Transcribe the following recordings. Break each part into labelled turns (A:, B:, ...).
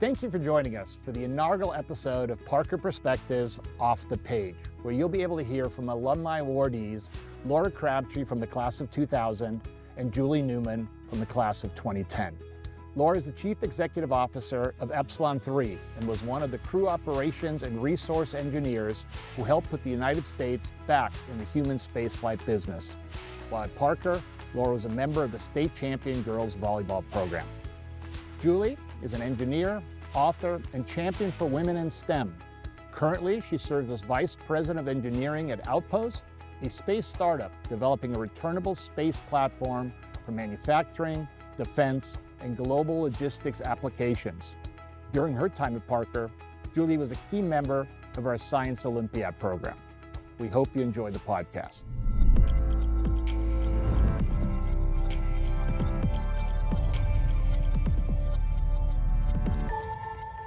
A: Thank you for joining us for the inaugural episode of Parker Perspectives Off the Page, where you'll be able to hear from alumni awardees Laura Crabtree from the class of 2000 and Julie Newman from the class of 2010. Laura is the Chief Executive Officer of Epsilon 3 and was one of the crew operations and resource engineers who helped put the United States back in the human spaceflight business. While at Parker, Laura was a member of the state champion girls volleyball program. Julie is an engineer, author, and champion for women in STEM. Currently, she serves as Vice President of Engineering at Outpost, a space startup developing a returnable space platform for manufacturing, defense, and global logistics applications. During her time at Parker, Julie was a key member of our Science Olympiad program. We hope you enjoy the podcast.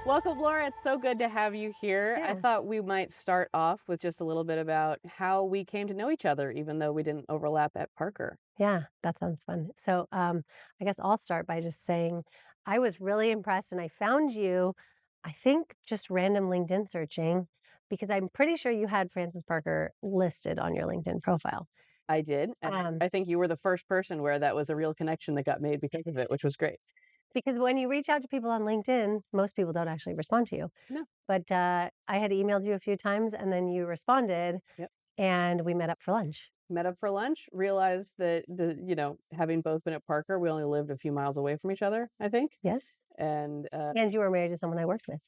B: Welcome, Laura. It's so good to have you here.
C: Yeah.
B: I thought we might start off with just a little bit about how we came to know each other, even though we didn't overlap at Parker.
C: Yeah, that sounds fun. So I guess I'll start by just saying I was really impressed and I found you, I think, just random LinkedIn searching because I'm pretty sure you had Frances Parker listed on your LinkedIn profile.
B: I did. And I think you were the first person where that was a real connection that got made because of it, which was great.
C: Because when you reach out to people on LinkedIn, most people don't actually respond to you.
B: No.
C: But I had emailed you a few times and then you responded.
B: Yep.
C: And we met up for lunch.
B: Met up for lunch, realized that, having both been at Parker, we only lived a few miles away from each other, I think.
C: Yes.
B: And
C: you were married to someone I worked with.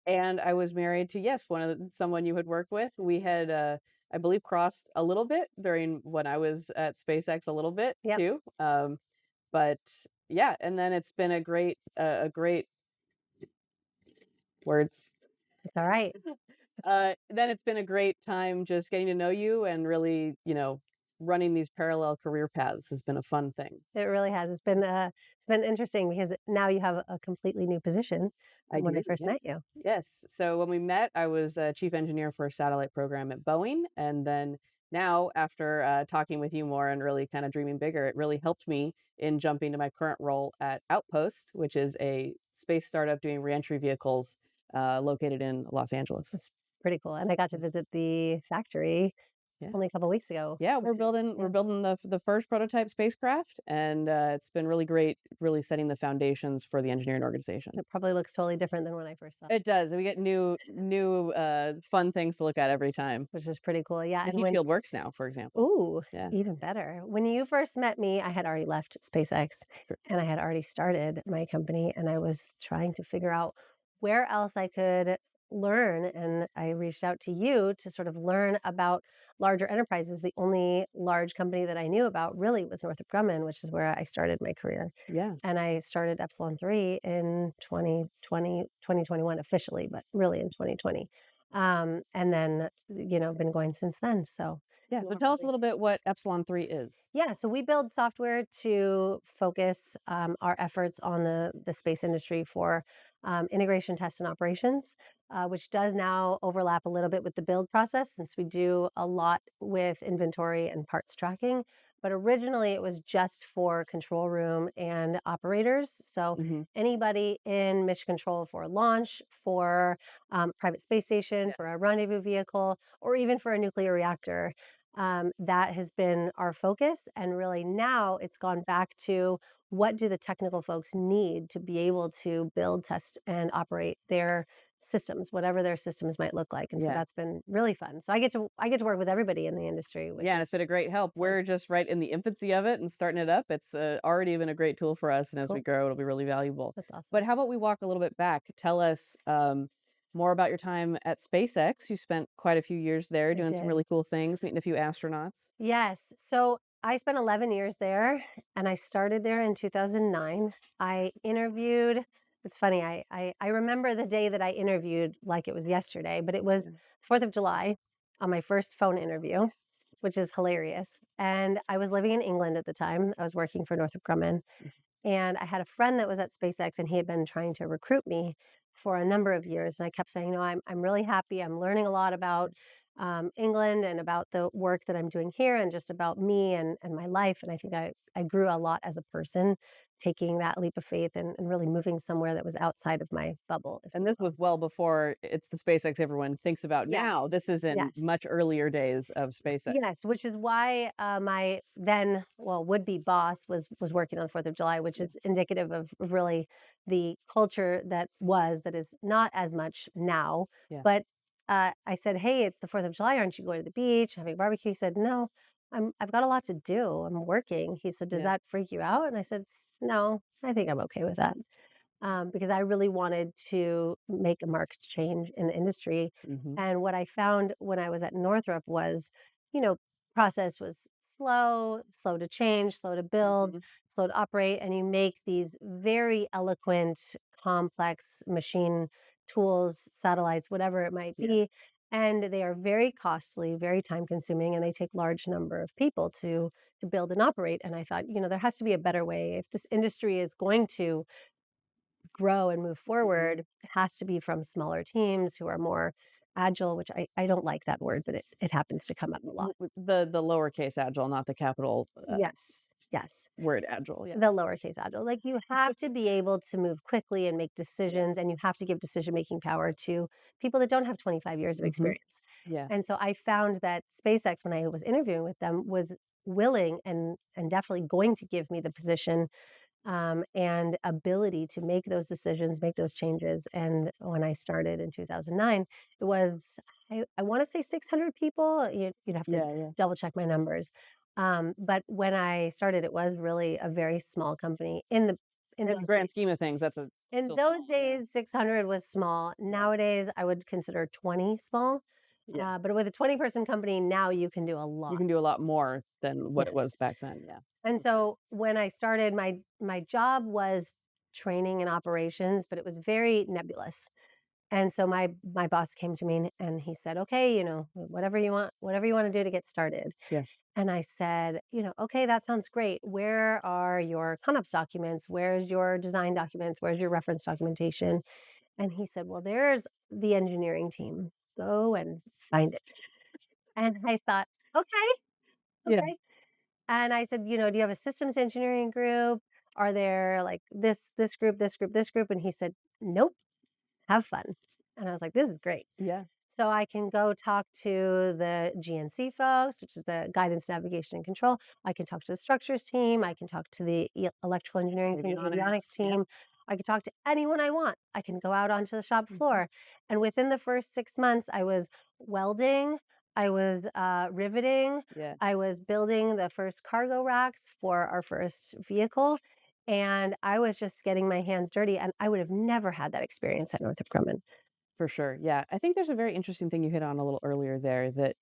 B: And I was married to, someone you had worked with. We had, I believe, crossed a little bit during when I was at SpaceX a little bit too. But yeah, and then it's been a great words.
C: It's all right.
B: Then it's been a great time just getting to know you and really, running these parallel career paths has been a fun thing.
C: It really has. It's been interesting because now you have a completely new position from when I first met you.
B: Yes. So when we met, I was a chief engineer for a satellite program at Boeing. And then now, after talking with you more and really kind of dreaming bigger, it really helped me in jumping to my current role at Outpost, which is a space startup doing reentry vehicles located in Los Angeles.
C: It's pretty cool. And I got to visit the factory only a couple of weeks ago.
B: Yeah, we're building the first prototype spacecraft, and it's been really great, really setting the foundations for the engineering organization.
C: It probably looks totally different than when I first saw it.
B: It does. We get new fun things to look at every time,
C: which is pretty cool. Yeah,
B: and heat field works now, for example.
C: Ooh, yeah, even better. When you first met me, I had already left SpaceX, and I had already started my company, and I was trying to figure out where else I could learn, and I reached out to you to sort of learn about larger enterprises. The only large company that I knew about really was Northrop Grumman, which is where I started my career.
B: Yeah.
C: And I started Epsilon 3 in 2021 officially, but really in 2020. And then, been going since then. So
B: yeah. So tell us a little bit what Epsilon 3 is.
C: Yeah. So we build software to focus our efforts on the space industry for integration, test, and operations, which does now overlap a little bit with the build process since we do a lot with inventory and parts tracking. But originally it was just for control room and operators. So anybody in mission control for launch, for private space station, for a rendezvous vehicle, or even for a nuclear reactor. That has been our focus. And really now it's gone back to what do the technical folks need to be able to build, test, and operate their systems, whatever their systems might look like. And so that's been really fun. So I get to work with everybody in the industry.
B: And it's been a great help. We're just right in the infancy of it and starting it up. It's already been a great tool for us. And as we grow, it'll be really valuable.
C: That's awesome.
B: But how about we walk a little bit back? Tell us more about your time at SpaceX. You spent quite a few years there doing some really cool things, meeting a few astronauts.
C: Yes. So I spent 11 years there, and I started there in 2009. I interviewed. It's funny. I remember the day that I interviewed like it was yesterday, but it was 4th of July on my first phone interview, which is hilarious. And I was living in England at the time. I was working for Northrop Grumman. And I had a friend that was at SpaceX, and he had been trying to recruit me for a number of years. And I kept saying, I'm really happy. I'm learning a lot about England and about the work that I'm doing here and just about me and my life. And I think I grew a lot as a person, taking that leap of faith and really moving somewhere that was outside of my bubble, if
B: And
C: you
B: this
C: will.
B: was well before it's the SpaceX everyone thinks about
C: Yes.
B: now. This is in
C: Yes.
B: much earlier days of SpaceX.
C: Yes, which is why my then, well, would-be boss was working on the 4th of July, which
B: Yeah.
C: is indicative of really the culture that is not as much now.
B: Yeah.
C: But I said, "Hey, it's the 4th of July. Aren't you going to the beach, having barbecue?" He said, "No, I've got a lot to do. I'm working." He said, "Does
B: Yeah.
C: that freak you out?" And I said, "No, I think I'm okay with that." Because I really wanted to make a marked change in the industry.
B: Mhm.
C: And what I found when I was at Northrop was, you know, process was slow to change, slow to build,
B: Mhm.
C: slow to operate, and you make these very eloquent, complex machine tools, satellites, whatever it might
B: Yeah.
C: be. And they are very costly, very time consuming, and they take large number of people to build and operate. And I thought, there has to be a better way. If this industry is going to grow and move
B: Mhm.
C: forward, it has to be from smaller teams who are more agile, which I don't like that word, but it happens to come up a lot.
B: The lowercase agile, not the capital
C: Yes, yes.
B: word agile. Yeah.
C: The lowercase agile. Like you have to be able to move quickly and make
B: Yeah.
C: decisions, and you have to give decision making power to people that don't have 25 years of
B: Mhm.
C: experience.
B: Yeah.
C: And so I found that SpaceX, when I was interviewing with them, was willing and definitely going to give me the position and ability to make those decisions, make those changes. And when I started in 2009, it was, I want to say 600 people. You'd have to
B: Yeah. Yeah.
C: double check my numbers. But when I started, it was really a very small company in
B: In the
C: those
B: grand
C: days.
B: scheme of things, that's a
C: In
B: still
C: those
B: small. Yeah.
C: days, 600 was small.
B: Yeah.
C: Nowadays, I would consider 20 small.
B: Yeah.
C: But with a 20-person company, now you can do a
B: You
C: lot.
B: can do a lot more than what it
C: Yes.
B: was back then. Yeah.
C: And
B: For sure.
C: so when I started, my job was training and operations, but it was very nebulous. And so my boss came to me and he said, "Okay, whatever you want to do to get started."
B: Yeah.
C: And I said, "Okay, that sounds great. Where are your ConOps documents? Where's your design documents? Where's your reference documentation?" And he said, "Well, there's the engineering team. Go and find it." And I thought, "Okay,
B: Yeah.
C: okay." And I said, "Do you have a systems engineering group? Are there like this group, this group, this group?" And he said, "Nope, have fun." And I was like, "This is great."
B: Yeah.
C: So I can go talk to the GNC folks, which is the guidance, navigation, and control. I can talk to the structures team. I can talk to the electrical engineering team, the avionics
B: Avionics. Yeah.
C: team. I can talk to anyone I want. I can go out onto the shop
B: Mhm.
C: floor. And within the first 6 months, I was welding, I was riveting,
B: Yeah.
C: I was building the first cargo racks for our first vehicle. And I was just getting my hands dirty. And I would have never had that experience at Northrop Grumman.
B: For sure. Yeah. I think there's a very interesting thing you hit on a little earlier there, that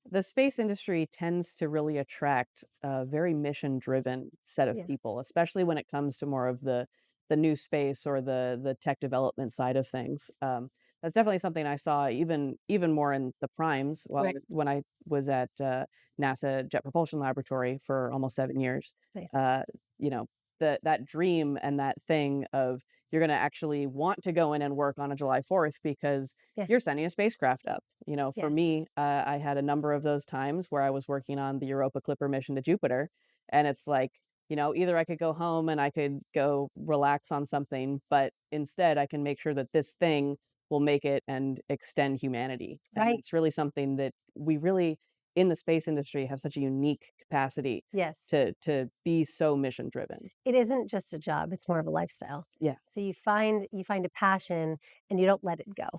B: the space industry tends to really attract a very mission driven set of
C: Yeah.
B: people, especially when it comes to more of the new space or the tech development side of things. That's definitely something I saw even more in the primes
C: Right.
B: when I was at NASA Jet Propulsion Laboratory for almost 7 years.
C: Nice.
B: Uh, you know, that dream and that thing of you're going to actually want to go in and work on a July 4th because
C: Yeah.
B: you're sending a spacecraft up. For
C: Yes.
B: me, I had a number of those times where I was working on the Europa Clipper mission to Jupiter, and it's like, either I could go home and I could go relax on something, but instead I can make sure that this thing will make it and extend humanity. And
C: Right.
B: it's really something that we really in the space industry have such a unique capacity
C: Yes.
B: to be so mission driven.
C: It isn't just a job, it's more of a lifestyle.
B: Yeah.
C: So you find a passion and you don't let it go.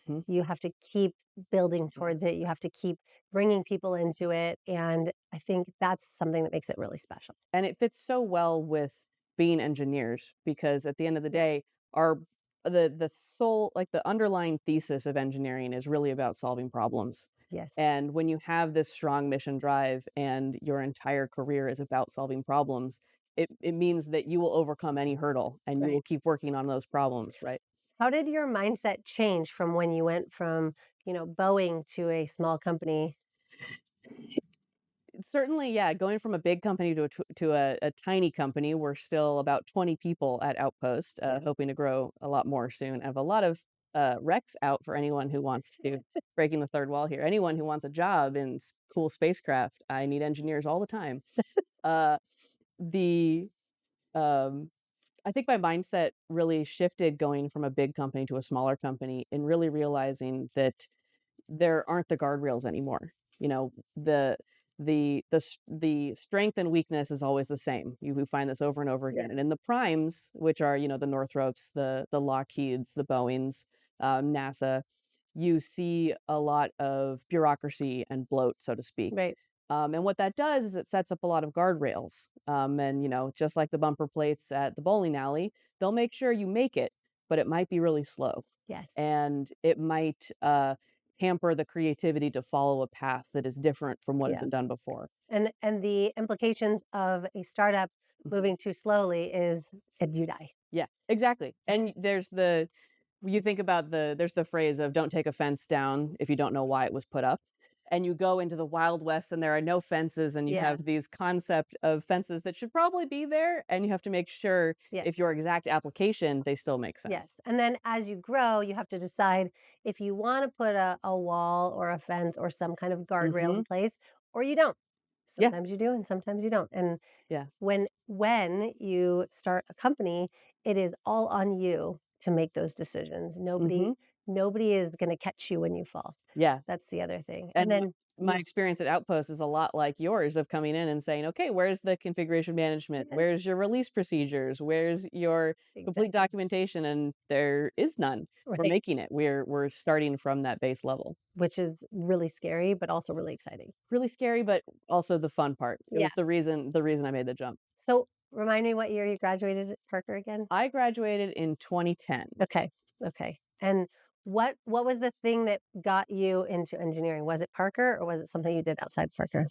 B: Hmm.
C: You have to keep building
B: Yeah.
C: towards it. You have to keep bringing people into it, and I think that's something that makes it really special.
B: And it fits so well with being engineers because at the end of the
C: Yeah.
B: day, our the soul, like the underlying thesis of engineering is really about solving problems.
C: Yes.
B: And when you have this strong mission drive and your entire career is about solving problems, it means that you will overcome any hurdle and you
C: Right.
B: will keep working on those problems, right?
C: How did your mindset change from when you went from, Boeing to a small company?
B: Certainly, yeah, going from a big company to a tiny company, we're still about 20 people at Outpost, hoping to grow a lot more soon. I have a lot of Rex out for anyone who wants to, breaking the third wall here, anyone who wants a job in cool spacecraft. I need engineers all the time. Uh, the I think my mindset really shifted going from a big company to a smaller company and really realizing that there aren't the guardrails anymore. You know, the strength and weakness is always the same. We find this over and over again. And in the primes, which are, you know, the Northrops, the Lockheeds, the Boeings, NASA, you see a lot of bureaucracy and bloat, so to speak.
C: Right.
B: And what that does is it sets up a lot of guardrails. And, you know, just like the bumper plates at the bowling alley, they'll make sure you make it, but it might be really slow.
C: Yes.
B: And it might hamper the creativity to follow a path that is different from what had
C: Yeah.
B: been done before.
C: And the implications of a startup moving too slowly is you die.
B: Yeah, exactly. And you think about there's the phrase of don't take a fence down if you don't know why it was put up. And you go into the Wild West and there are no fences and you
C: Yeah.
B: have these concept of fences that should probably be there and you have to make sure
C: Yes.
B: if your exact application, they still make sense.
C: Yes. And then as you grow, you have to decide if you want to put a wall or a fence or some kind of guardrail in place, or you don't.
B: Yeah.
C: Sometimes you do and sometimes you don't. And
B: Yeah.
C: when you start a company, it is all on you to make those decisions. Nobody is going to catch you when you fall.
B: Yeah.
C: That's the other thing.
B: And
C: then
B: my experience at Outpost is a lot like yours of coming in and saying, okay, where's the configuration management?
C: Yes.
B: Where's your release procedures? Where's your complete documentation? And there is none. We're
C: Right.
B: making it. We're starting from that base level.
C: Which is really scary, but also really exciting.
B: Really scary, but also the fun part. It
C: Yeah.
B: was the reason I made the jump.
C: So remind me what year you graduated at Parker again?
B: I graduated in 2010.
C: Okay. Okay. And what was the thing that got you into engineering? Was it Parker or was it something you did outside Parker?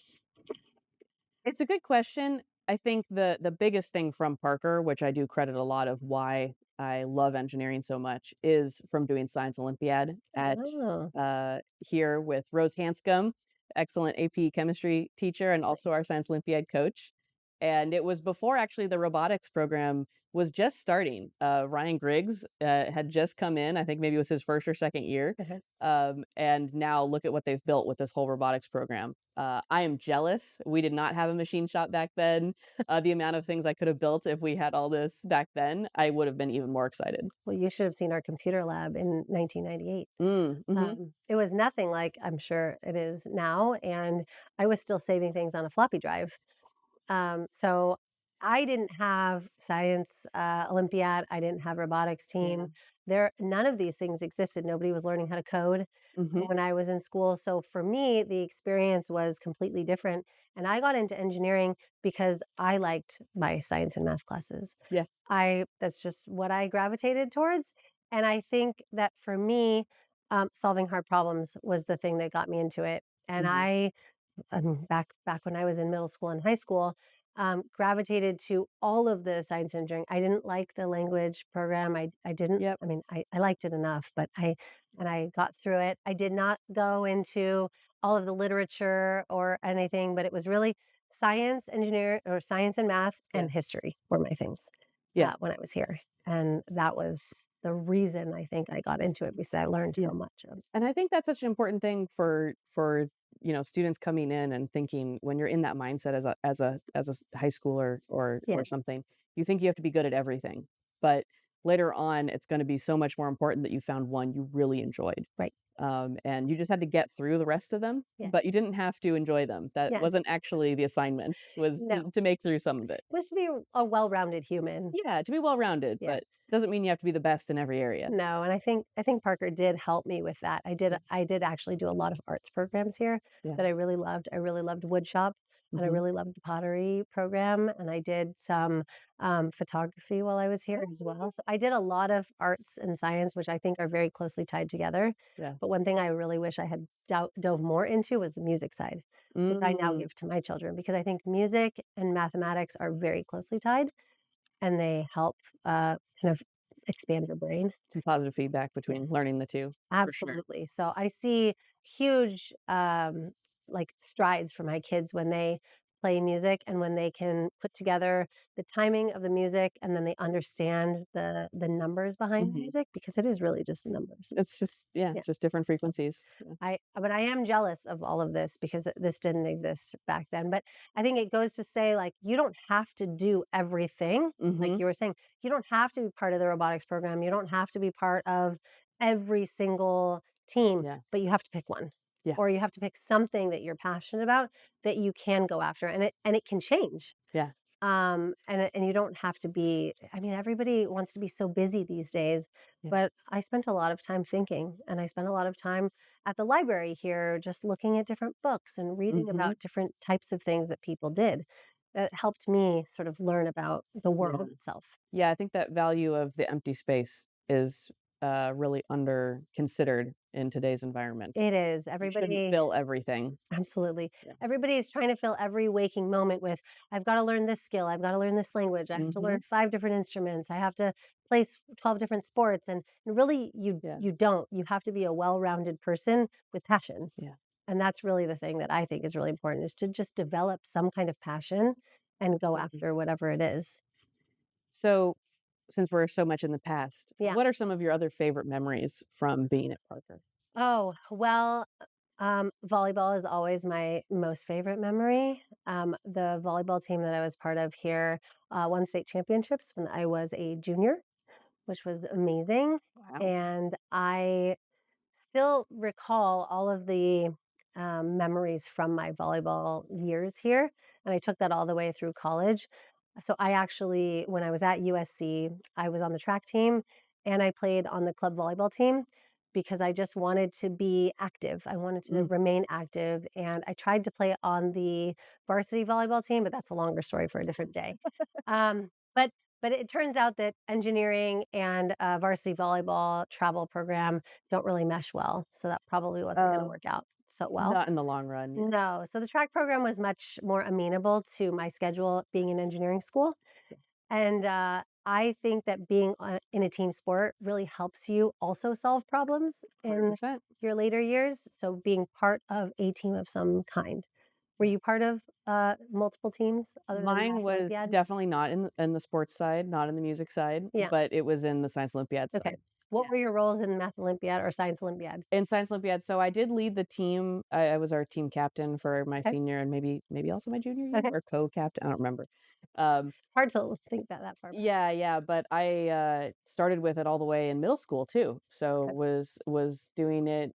B: It's a good question. I think the biggest thing from Parker, which I do credit a lot of why I love engineering so much, is from doing Science Olympiad at
C: Oh.
B: here with Rose Hanscom, excellent AP chemistry teacher and also our Science Olympiad coach. And it was before actually the robotics program was just starting. Ryan Griggs had just come in. I think maybe it was his first or second year. And now look at what they've built with this whole robotics program. I am jealous. We did not have a machine shop back then. The amount of things I could have built if we had all this back then, I would have been even more excited.
C: Well, you should have seen our computer lab in 1998.
B: Mm-hmm.
C: It was nothing like I'm sure it is now. And I was still saving things on a floppy drive. So I didn't have Science Olympiad. I didn't have robotics team. None of these things existed. Nobody was learning how to code when I was in school. So for me, the experience was completely different. And I got into engineering because I liked my science and math classes.
B: Yeah.
C: That's just what I gravitated towards. And I think that for me, solving hard problems was the thing that got me into it. And back when I was in middle school and high school, gravitated to all of the science engineering. I didn't like the language program. I didn't.
B: Yep.
C: I mean, I liked it enough, but I got through it. I did not go into all of the literature or anything, but it was really science, engineer, or science and math and history were my things. When I was here, and that was the reason I think I got into it because I learned so much.
B: And I think that's such an important thing for students coming in and thinking when you're in that mindset as a high schooler or something, you think you have to be good at everything, but later on it's going to be so much more important that you found one you really enjoyed.
C: Right.
B: And you just had to get through the rest of them, but you didn't have to enjoy them. That wasn't actually the assignment. Was to make through some of it.
C: It was to be a well-rounded human.
B: Yeah, to be well-rounded, but doesn't mean you have to be the best in every area.
C: No, and I think Parker did help me with that. I did actually do a lot of arts programs here that I really loved. I really loved wood shop. And I really loved the pottery program. And I did some photography while I was here as well. So I did a lot of arts and science, which I think are very closely tied together. But one thing I really wish I had dove more into was the music side, which I now give to my children, because I think music and mathematics are very closely tied and they help kind of expand your brain.
B: Some positive feedback between learning the two.
C: Absolutely. Sure. So I see huge strides for my kids when they play music and when they can put together the timing of the music and then they understand the numbers behind the
B: Mhm.
C: music because it is really just numbers.
B: It's just, yeah,
C: Yeah.
B: just different
C: So
B: frequencies. Yeah.
C: but I am jealous of all of this because this didn't exist back then. But I think it goes to say, like, you don't have to do everything. Like
B: Mhm.
C: you were saying, you don't have to be part of the robotics program. You don't have to be part of every single team,
B: Yeah.
C: but you have to pick one.
B: Yeah.
C: Or you have to pick something that you're passionate about that you can go after. And it can change.
B: Yeah.
C: And you don't have to be, I mean, everybody wants to be so busy these days,
B: Yeah.
C: but I spent a lot of time thinking and I spent a lot of time at the library here just looking at different books and reading
B: Mhm.
C: about different types of things that people did that helped me sort of learn about the
B: Yeah.
C: world itself.
B: Yeah, I think that value of the empty space is really under considered in today's environment.
C: It is.
B: You shouldn't
C: Everybody
B: fill everything.
C: Absolutely.
B: Yeah.
C: Everybody is trying to fill every waking moment with, I've got to learn this skill. I've got to learn this language. I have to learn
B: Mhm.
C: 5 different instruments. I have to play 12 different sports. And really,
B: Yeah.
C: you don't. You have to be a well-rounded person with passion.
B: Yeah.
C: And that's really the thing that I think is really important is to just develop some kind of passion and go
B: Absolutely.
C: after whatever it is.
B: So, since we're so much in the past,
C: Yeah.
B: what are some of your other favorite memories from being at Parker?
C: Oh, well, volleyball is always my most favorite memory. The volleyball team that I was part of here won state championships when I was a junior, which was amazing.
B: Wow.
C: And I still recall all of the memories from my volleyball years here. And I took that all the way through college. So I actually, when I was at USC, I was on the track team and I played on the club volleyball team because I just wanted to be active. I wanted to
B: Mm.
C: remain active. And I tried to play on the varsity volleyball team, but that's a longer story for a different day. Um, but but it turns out that engineering and varsity volleyball travel program don't really mesh well. So that probably wasn't going to
B: Uh,
C: work out so well.
B: Not in the long run. Yeah.
C: No. So the track program was much more amenable to my schedule being in engineering school.
B: Yeah.
C: And I think that being in a team sport really helps you also solve problems in
B: 100%.
C: your later years. So being part of a team of some kind. Were
B: Yeah.
C: you part of multiple teams other than the
B: Mine
C: Math
B: was
C: Olympiad?
B: definitely not in the sports side, not in the music side,
C: Yeah.
B: but it was in the Science Olympiad
C: Okay.
B: side.
C: What
B: Yeah.
C: were your roles in the Math Olympiad or Science Olympiad?
B: In Science Olympiad, so I did lead the team. I was our team captain for my
C: Okay.
B: senior and maybe also my junior year
C: Okay.
B: or co-captain. I don't remember. Um,
C: It's hard to think that far back.
B: yeah, yeah, but I started with it all the way in middle school too. So
C: Okay.
B: was doing it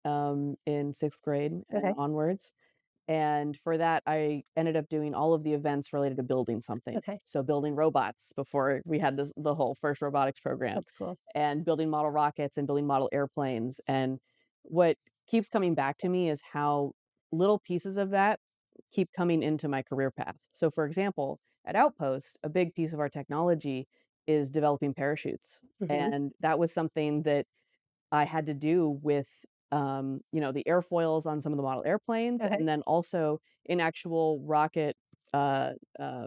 B: in sixth grade and
C: Okay.
B: onwards. And for that, I ended up doing all of the events related to building something.
C: Okay.
B: So building robots before we had the whole first robotics program,
C: That's cool.
B: and building model rockets and building model airplanes. And what keeps coming back to me is how little pieces of that keep coming into my career path. So, for example, at Outpost, a big piece of our technology is developing parachutes.
C: Mhm.
B: And that was something that I had to do with, the airfoils on some of the model airplanes,
C: Okay.
B: and then also in actual rocket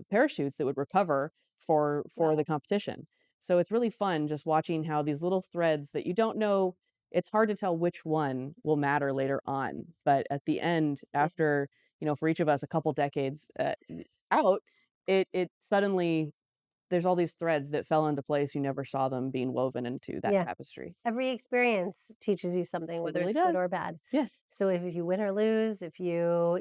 B: parachutes that would recover for
C: Wow.
B: the competition. So it's really fun just watching how these little threads that you don't know. It's hard to tell which one will matter later on, but at the end,
C: Yeah.
B: after for each of us a couple decades out, it suddenly there's all these threads that fell into place. You never saw them being woven into that
C: Yeah.
B: tapestry.
C: Every experience teaches you something,
B: It
C: whether
B: really
C: it's good
B: does.
C: or bad.
B: Yeah.
C: So if you win or lose, if you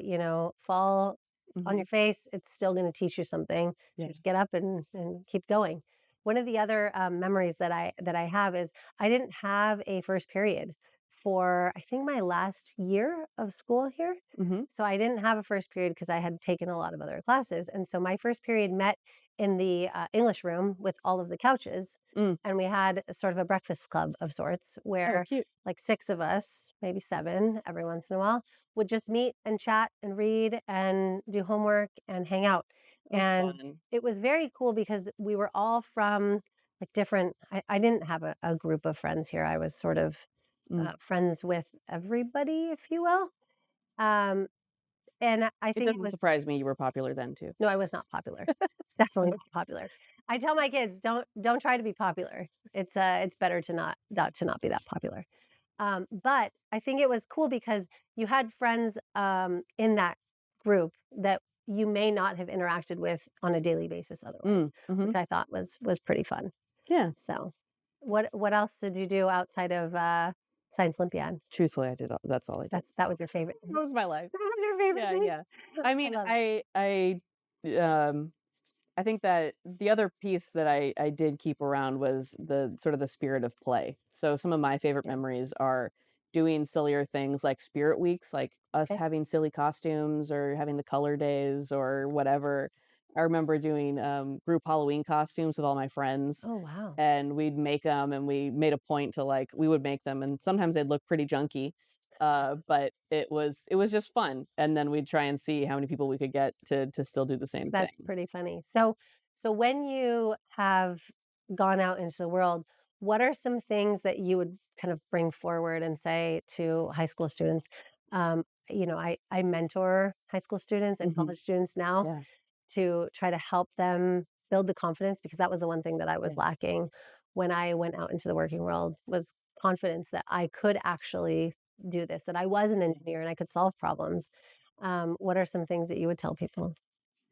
C: fall on
B: Mhm.
C: your face, it's still going to teach you something. So
B: Yeah.
C: just get up and keep going. One of the other memories that I have is I didn't have a first period for I think my last year of school here.
B: Mhm.
C: So I didn't have a first period because I had taken a lot of other classes, and so my first period met in the English room with all of the couches,
B: Mm.
C: and we had a sort of a breakfast club of sorts
B: Oh,
C: where
B: cute.
C: like 6 of us, maybe 7 every once in a while, would just meet and chat and read and do homework and hang out.
B: Oh,
C: And
B: fun.
C: it was very cool because we were all from like different I didn't have a group of friends here. I was sort of
B: Mm.
C: friends with everybody, if you will. Um, and I
B: It
C: think it
B: doesn't
C: was
B: surprise me you were popular then too.
C: no, I was not popular. Definitely not popular. I tell my kids, don't try to be popular. It's better to not be that popular. But I think it was cool because you had friends in that group that you may not have interacted with on a daily basis otherwise,
B: Mm-hmm.
C: which I thought was pretty fun.
B: Yeah.
C: So, what else did you do outside of Science Olympiad?
B: Truthfully, that's all I did.
C: That was your favorite thing.
B: That was my life.
C: That was your favorite
B: Yeah,
C: thing.
B: yeah. I
C: I
B: mean,
C: love it.
B: um I think that the other piece that I did keep around was the sort of the spirit of play. So some of my favorite
C: Yeah.
B: memories are doing sillier things like spirit weeks, like us
C: Okay.
B: having silly costumes or having the color days or whatever. I remember doing group Halloween costumes with all my friends,
C: Oh wow.
B: and we'd make them, and we made a point to like we would make them, and sometimes they'd look pretty junky, but it was just fun, and then we'd try and see how many people we could get to still do the same
C: That's
B: thing.
C: pretty funny. So when you have gone out into the world, what are some things that you would kind of bring forward and say to high school students? I mentor high school students and
B: Hmm.
C: college students now
B: Yeah.
C: to try to help them build the confidence because that was the one thing that I was
B: Yeah.
C: lacking when I went out into the working world was confidence that I could actually do this, that I was an engineer and I could solve problems. What are some things that you would tell people?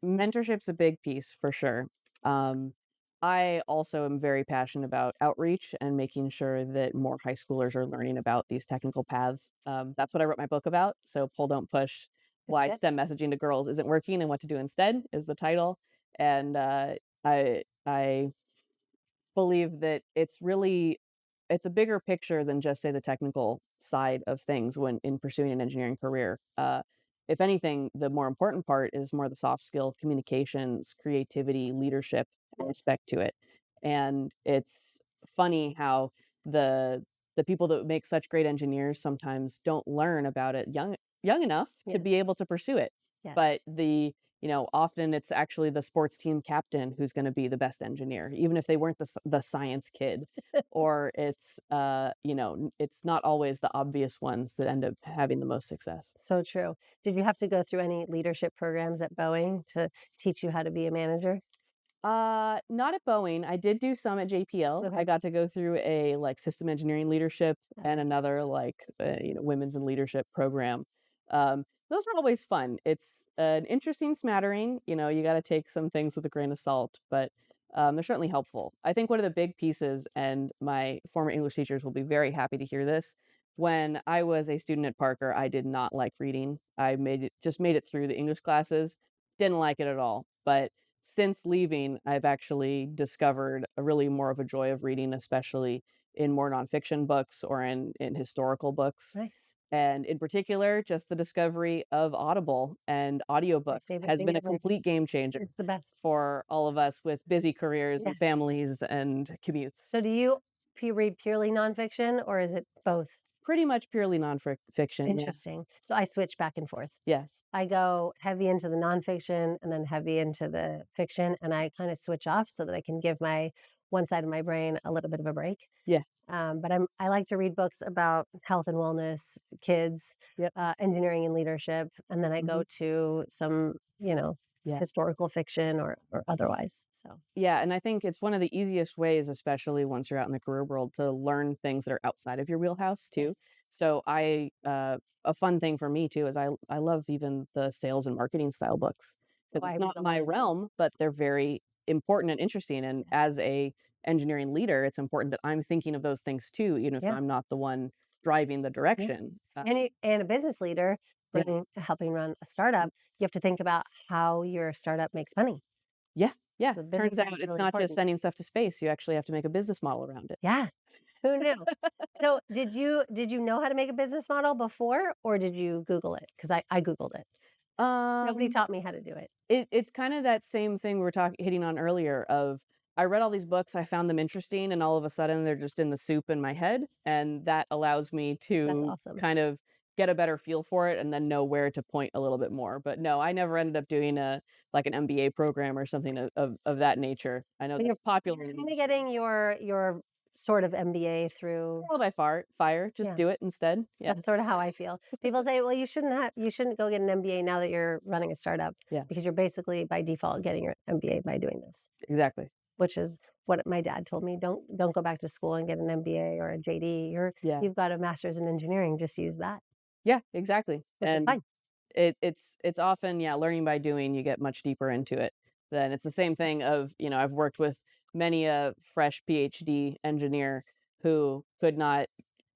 B: Mentorship's a big piece for sure. Um, I also am very passionate about outreach and making sure that more high schoolers are learning about these technical paths. That's what I wrote my book about. So, Pull Don't Push:
C: That's
B: Why
C: good.
B: STEM Messaging to Girls Isn't Working and What to Do Instead is the title. And I believe that it's a bigger picture than just say the technical side of things when in pursuing an engineering career. If anything, the more important part is more the soft skill, communications, creativity, leadership
C: Yes.
B: aspect to it. And it's funny how the the people that make such great engineers sometimes don't learn about it young enough to be
C: Yes.
B: able to pursue it. But
C: Yes.
B: often it's actually the sports team captain who's going to be the best engineer, even if they weren't the science kid, or it's not always the obvious ones that end up having the most success.
C: So true. Did you have to go through any leadership programs at Boeing to teach you how to be a manager?
B: Not at Boeing. I did do some at JPL. I
C: Okay.
B: got to go through a like system engineering leadership and
C: Okay.
B: another like women's in leadership program. Those are always fun. It's an interesting smattering. You got to take some things with a grain of salt, but they're certainly helpful. I think one of the big pieces, and my former English teachers will be very happy to hear this. When I was a student at Parker, I did not like reading. I made it through the English classes. Didn't like it at all, but since leaving, I've actually discovered a really more of a joy of reading, especially in more nonfiction books or in historical books.
C: Nice.
B: And in particular, just the discovery of Audible and
C: My
B: audiobooks
C: favorite
B: has
C: thing
B: been a
C: ever.
B: complete game changer
C: It's the best.
B: for all of us with busy careers and
C: Yes.
B: families and commutes.
C: So do you read purely nonfiction or is it both?
B: Pretty much purely nonfiction. Yeah.
C: Interesting. So I switch back and forth.
B: Yeah.
C: I go heavy into the nonfiction and then heavy into the fiction, and I kind of switch off so that I can give my one side of my brain a little bit of a break.
B: Yeah.
C: But I like to read books about health and wellness, kids,
B: Yep.
C: engineering and leadership, and then I
B: Hmm.
C: go to some,
B: Yeah.
C: historical fiction or otherwise. So
B: Yeah, and I think it's one of the easiest ways, especially once you're out in the career world, to learn things that are outside of your wheelhouse too.
C: yes,
B: So a fun thing for me too is I love even the sales and marketing style books
C: oh,
B: because
C: I
B: it's
C: read
B: not
C: a
B: my
C: lot of those.
B: realm, but they're very important and interesting. And
C: Yes,
B: as a engineering leader, it's important that I'm thinking of those things too, even if
C: yeah,
B: I'm not the one driving the
C: yeah.
B: direction.
C: And a business leader
B: Yeah,
C: helping run a startup, you have to think about how your startup makes money.
B: yeah, yeah.
C: So the business
B: Turns out
C: side is
B: it's
C: really
B: not just
C: important.
B: sending stuff to space; you actually have to make a business model around it.
C: Yeah. Who knew? So did you know how to make a business model before or did you Google it? Because I Googled it. Nobody
B: Um,
C: taught me how to do it.
B: it's kind of that same thing we were talking hitting on earlier of I read all these books, I found them interesting, and all of a sudden they're just in the soup in my head, and that allows me
C: That's
B: to
C: awesome.
B: kind of get a better feel for it and then know where to point a little bit more. But no, I never ended up doing a like an MBA program or something of that nature. I know
C: But
B: that's
C: you're
B: popular in the
C: kinda
B: industry.
C: getting your sort of MBA through
B: Trial by fire, just
C: yeah,
B: do it instead. Yeah,
C: that's sorta how I feel. People say, "Well, you shouldn't go get an MBA now that you're running a startup
B: yeah,
C: because you're basically by default getting your MBA by doing this."
B: exactly.
C: Which is what my dad told me, "Don't go back to school and get an MBA or a JD.
B: Yeah,
C: You've got a master's in engineering, just use that,"
B: yeah, exactly.
C: which is
B: And
C: fine.
B: It's often, yeah, learning by doing, you get much deeper into it. Then it's the same thing of, I've worked with many a fresh PhD engineer who could not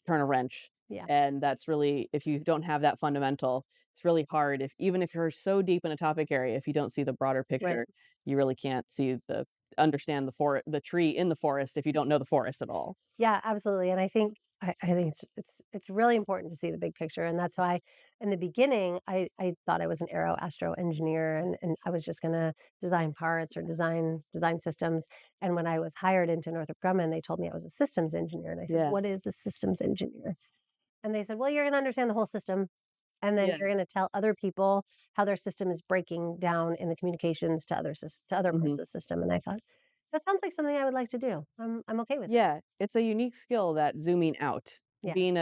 B: turn a wrench.
C: Yeah.
B: And that's really, if you don't have that fundamental, it's really hard. If even if you're so deep in a topic area, if you don't see the broader
C: Right.
B: picture, you really can't see understand the tree in the forest if you don't know the forest at all.
C: Yeah, absolutely. And I think it's really important to see the big picture. And that's why in the beginning I thought I was an aero astro engineer and I was just gonna design parts or design systems. And when I was hired into Northrop Grumman, they told me I was a systems engineer. And I said,
B: Yeah.
C: "What is a systems engineer?" And they said, "Well, you're gonna understand the whole system. And then
B: Yeah.
C: you're gonna tell other people how their system is breaking down in the communications to to other parts
B: Mhm.
C: of the system." And I thought, that sounds like something I would like to do. I'm okay with this.
B: Yeah, it's a unique skill, that zooming out.
C: Yeah,
B: Being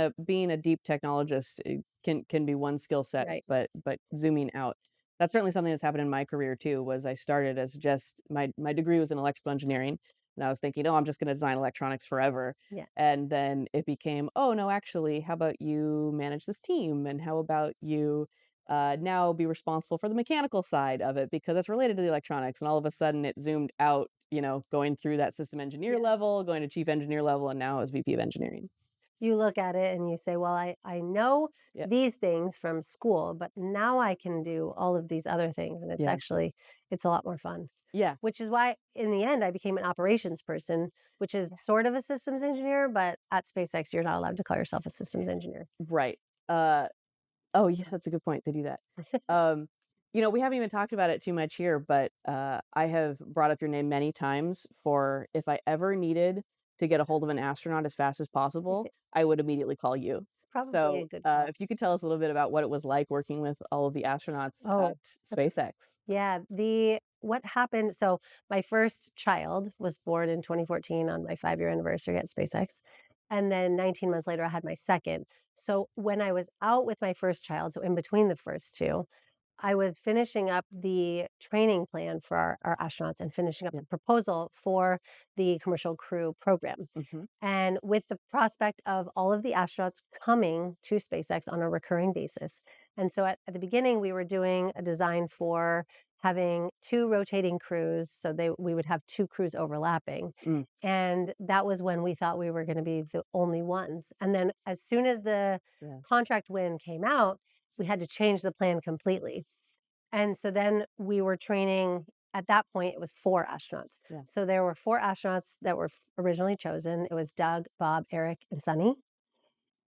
B: a deep technologist, can be one skill set,
C: right.
B: but zooming out. That's certainly something that's happened in my career too, was I started as just my degree was in electrical engineering, and I was thinking, "Oh, I'm just gonna design electronics forever."
C: Yeah.
B: And then it became, "Oh, no, actually, how about you manage this team, and how about you, now be responsible for the mechanical side of it because it's related to the electronics." And all of a sudden it zoomed out, going through that system engineer
C: Yeah.
B: level, going to chief engineer level, and now as VP of engineering.
C: You look at it and you say, "Well, I know
B: Yeah.
C: these things from school, but now I can do all of these other things." And
B: Yeah.
C: it's a lot more fun.
B: Yeah.
C: Which is why in the end I became an operations person, which is sort of a systems engineer, but at SpaceX you're not allowed to call yourself a systems engineer.
B: Right. Uh, oh, yeah, that's a good point. They do that. Um, we haven't even talked about it too much here, but I have brought up your name many times for if I ever needed to get a hold of an astronaut as fast as possible, I would immediately call you.
C: Probably a
B: So,
C: good call.
B: if you could tell us a little bit about what it was like working with all of the astronauts
C: Oh,
B: at
C: that's
B: SpaceX.
C: yeah, the what happened so my first child was born in 2014 on my 5-year anniversary at SpaceX, and then 19 months later, I had my second. So when I was out with my first child, so in between the first 2, I was finishing up the training plan for our astronauts and finishing up
B: Yeah.
C: the proposal for the commercial crew program.
B: Mhm.
C: And with the prospect of all of the astronauts coming to SpaceX on a recurring basis. And so at the beginning, we were doing a design for having 2 rotating crews. So we would have 2 crews overlapping.
B: Mm.
C: And that was when we thought we were going to be the only ones. And then as soon as the
B: Yeah.
C: contract win came out, we had to change the plan completely. And so then we were training at that point, it was 4 astronauts.
B: Yeah.
C: So there were 4 astronauts that were originally chosen. It was Doug, Bob, Eric, and Sunny.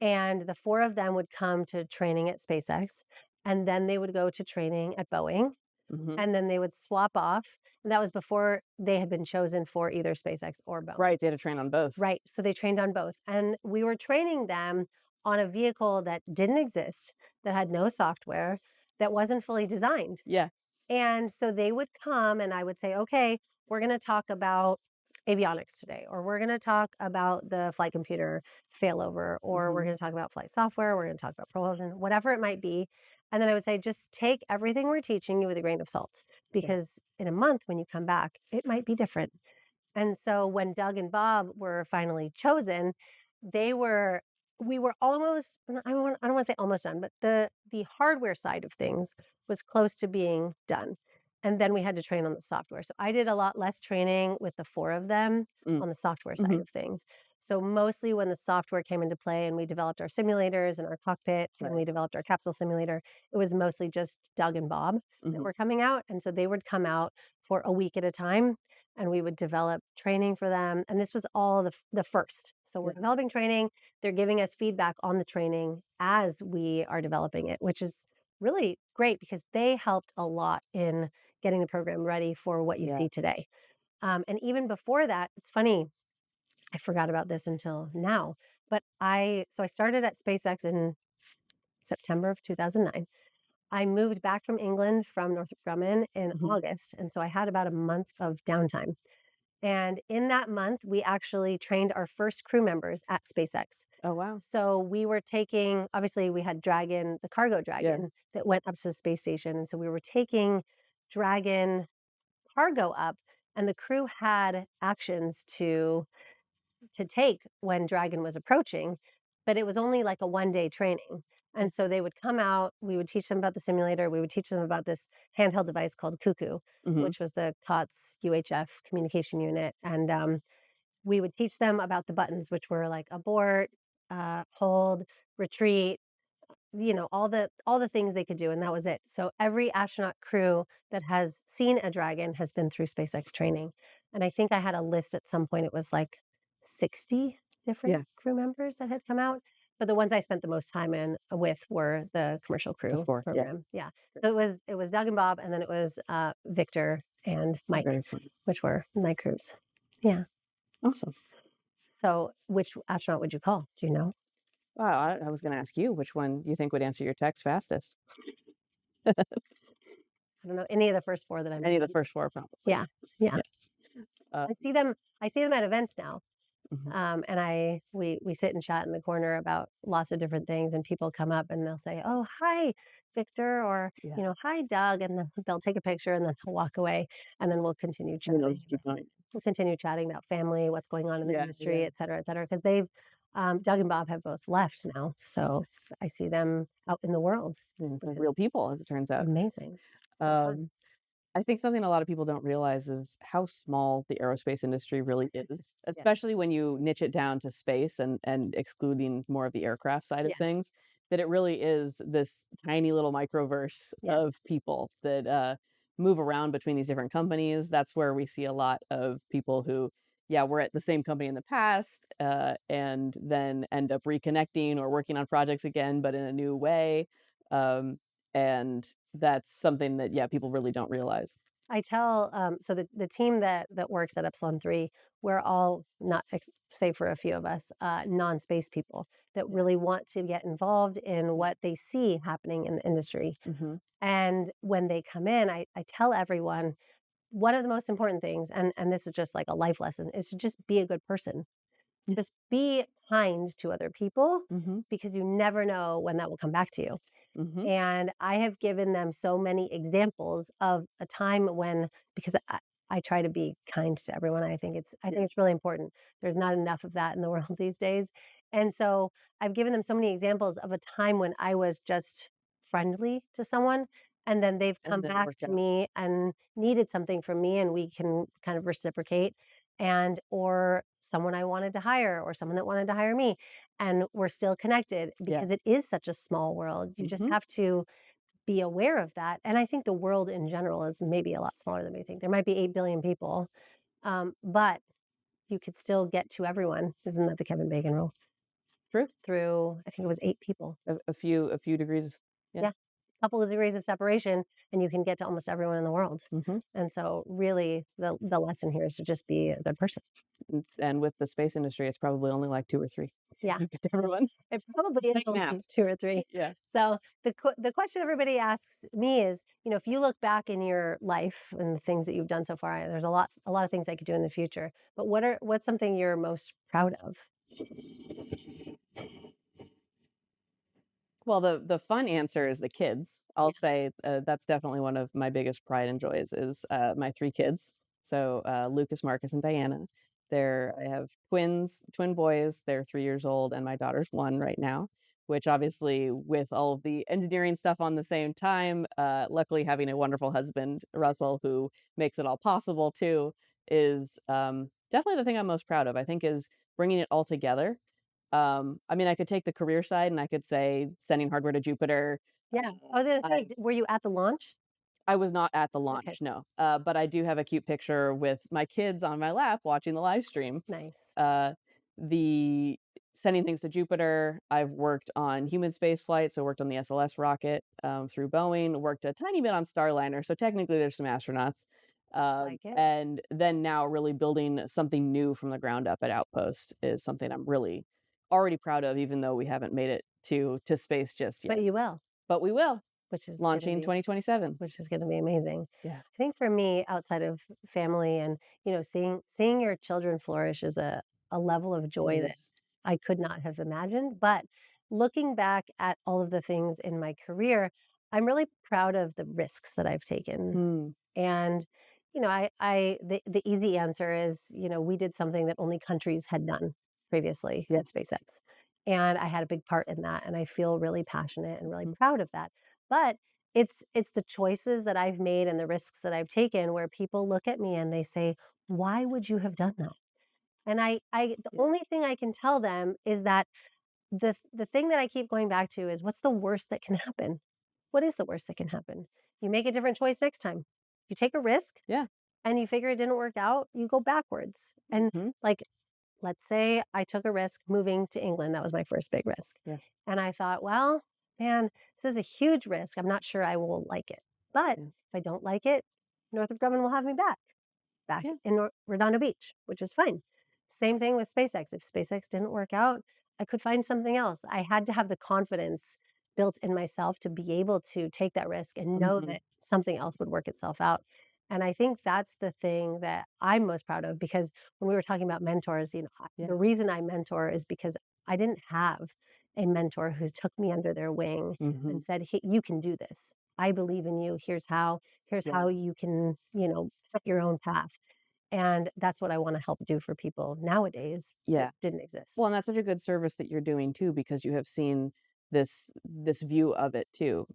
C: And the 4 of them would come to training at SpaceX, and then they would go to training at Boeing,
B: Mhm.
C: and then they would swap off. And that was before they had been chosen for either SpaceX or Boeing.
B: Right, they had to train on both.
C: Right. So they trained on both. And we were training them on a vehicle that didn't exist, that had no software, that wasn't fully designed.
B: Yeah.
C: And so they would come and I would say, "Okay, we're going to talk about avionics today, or we're going to talk about the flight computer failover, or we're
B: Mhm.
C: going to talk about flight software, we're going to talk about propulsion, whatever it might be." And then I would say, just take everything we're teaching you with a grain of salt,
B: Yeah.
C: because in a month when you come back, it might be different. And so when Doug and Bob were finally chosen, they were we were almost I don't want to say almost done, but the hardware side of things was close to being done. And then we had to train on the software. So I did a lot less training with the 4 of them
B: Mm.
C: on the software side
B: Mhm.
C: of things. So mostly when the software came into play and we developed our simulators and our cockpit and we
B: Right.
C: developed our capsule simulator, it was mostly just Doug and Bob that
B: Mhm.
C: were coming out. And so they would come out for a week at a time and we would develop training for them. And this was all the first. So we're
B: Yeah.
C: developing training. They're giving us feedback on the training as we are developing it, which is really great because they helped a lot in getting the program ready for what you
B: Yeah.
C: see today. And even before that, it's funny, I forgot about this until now, but I started at SpaceX in September of 2009. I moved back from England from Northrop Grumman in
B: Mhm.
C: August, and so I had about a month of downtime. And in that month, we actually trained our first crew members at SpaceX.
B: Oh, wow.
C: So we were taking, obviously, we had Dragon, the cargo
B: Yeah.
C: Dragon that went up to the space station. And so we were taking Dragon cargo up, and the crew had actions to take when Dragon was approaching. but it was only like a 1-day training. And so they would come out, we would teach them about the simulator, we would teach them about this handheld device called Cuckoo,
B: Hmm.
C: which was the COTS UHF communication unit. And we would teach them about the buttons, which were like abort, hold, retreat, all the things they could do, and that was it. So every astronaut crew that has seen a Dragon has been through SpaceX training. And I think I had a list at some point, it was like 60 different
B: Yeah,
C: crew members that had come out. But the ones I spent the most time in with were the commercial
B: the
C: crew
B: 4th. Yeah,
C: program. Yeah. So it was Doug and Bob, and then it was Victor and Mike,
B: very fun.
C: which were my crews. Yeah.
B: Awesome.
C: So which astronaut would you call? Do you know?
B: Wow, I was going to ask you which one you think would answer your text fastest.
C: I don't know any of the first four that I
B: Any of the
C: mentioned.
B: first 4, probably.
C: Yeah. Yeah.
B: Yeah. Uh,
C: I see them at events now.
B: mhm.
C: And we sit and chat in the corner about lots of different things, and people come up and they'll say, "Oh, hi, Victor," or
B: Yeah.
C: "Hi, Doug," and then they'll take a picture and then they'll walk away, and then we'll continue
B: And then they'll
C: chatting.
B: just keep going.
C: We'll continue chatting about family, what's going on in the
B: Yeah,
C: industry,
B: yeah.
C: et cetera, et cetera. Because they've Doug and Bob have both left now, so I see them out in the world.
B: And
C: Which
B: some
C: is
B: real people, as it turns out.
C: amazing. So fun.
B: Um, I think something a lot of people don't realize is how small the aerospace industry really is,
C: Yeah.
B: especially when you niche it down to space and excluding more of the aircraft side of
C: Yes.
B: things, that it really is this tiny little microverse
C: Yes.
B: of people that move around between these different companies. That's where we see a lot of people who, yeah, were at the same company in the past and then end up reconnecting or working on projects again, but in a new way. Um, and that's something that, yeah, people really don't realize.
C: I tell so the team that works at Epsilon 3, we're all not save for a few of us, non-space people that really want to get involved in what they see happening in the industry.
B: Mhm.
C: And when they come in, I tell everyone one of the most important things, and this is just like a life lesson, is to just be a good person.
B: Yeah.
C: Just be kind to other people,
B: Mhm.
C: because you never know when that will come back to you.
B: Mhm.
C: And I have given them so many examples of a time when, because I try to be kind to everyone. I think it's really important. There's not enough of that in the world these days. And so I've given them so many examples of a time when I was just friendly to someone, and then they've come
B: And then it
C: back
B: worked
C: to
B: out.
C: me and needed something from me, and we can kind of reciprocate. And or someone I wanted to hire, or someone that wanted to hire me, and we're still connected
B: Yeah.
C: because it is such a small world. You just
B: Mhm.
C: have to be aware of that. And I think the world in general is maybe a lot smaller than we think. There might be 8 billion people, but you could still get to everyone. Isn't that the Kevin Bacon rule?
B: True.
C: Through, I think it was 8 people.
B: A few degrees. Yeah.
C: Yeah. A couple of degrees of separation, and you can get to almost everyone in the world.
B: Mhm.
C: And so, really, the lesson here is to just be a good person.
B: And with the space industry, it's probably only like 2 or 3.
C: Yeah.
B: You get to everyone.
C: It probably is
B: Like
C: only
B: math.
C: 2 or 3.
B: Yeah.
C: So the question everybody asks me is, if you look back in your life and the things that you've done so far, there's a lot of things I could do in the future. But what's something you're most proud of?
B: Well, the fun answer is the kids. I'll
C: Yeah.
B: say that's definitely one of my biggest pride and joys is my 3 kids. So Lucas, Marcus, and Diana. I have twin boys. They're 3 years old, and my daughter's 1 right now. Which obviously, with all of the engineering stuff on the same time, luckily having a wonderful husband, Russell, who makes it all possible too, is definitely the thing I'm most proud of. I think is bringing it all together. I mean, I could take the career side and I could say sending hardware to Jupiter.
C: Yeah. I was gonna say,
B: I
C: were you at the launch?
B: I was not at the
C: Okay.
B: launch, no. But I do have a cute picture with my kids on my lap watching the live stream.
C: Nice.
B: The sending things to Jupiter. I've worked on human space flight, so worked on the SLS rocket through Boeing. Worked a tiny bit on Starliner, so technically there's some astronauts.
C: Like it.
B: And then now really building something new from the ground up at Outpost is something I'm really already proud of, even though we haven't made it to space just yet.
C: But you will,
B: But we will,
C: which is gonna
B: launching
C: be
B: 2027.
C: which is gonna be amazing.
B: Yeah.
C: I think for me, outside of family and, seeing your children flourish is a level of joy that
B: Yes.
C: I could not have imagined. But looking back at all of the things in my career, I'm really proud of the risks that I've taken.
B: Hmm.
C: And, the easy answer is, we did something that only countries had done previously
B: Yeah.
C: at SpaceX. and I had a big part in that, and I feel really passionate and really
B: Mm.
C: proud of that. But it's the choices that I've made and the risks that I've taken where people look at me and they say, "Why would you have done that?" And the
B: Yeah.
C: only thing I can tell them is that the thing that I keep going back to is what's the worst that can happen? What is the worst that can happen? You make a different choice next time. You take a risk
B: Yeah.
C: and you figure it didn't work out, you go backwards. And
B: Mhm.
C: like, let's say I took a risk moving to England. That was my first big risk.
B: Yeah.
C: And I thought, well, man, this is a huge risk. I'm not sure I will like it. But
B: Yeah.
C: if I don't like it, Northrop Grumman will have me back
B: Yeah.
C: in Redondo Beach, which is fine. Same thing with SpaceX. If SpaceX didn't work out, I could find something else. I had to have the confidence built in myself to be able to take that risk and know
B: Mhm.
C: that something else would work itself out. And I think that's the thing that I'm most proud of because when we were talking about mentors,
B: Yeah.
C: the reason I mentor is because I didn't have a mentor who took me under their wing and
B: Mhm.
C: said, "Hey, you can do this. I believe in you. Here's
B: Yeah.
C: how you can, set your own path." And that's what I wanna help do for people nowadays that
B: Yeah.
C: didn't exist.
B: Well, and that's such a good service that you're doing too, because you have seen this view of it too.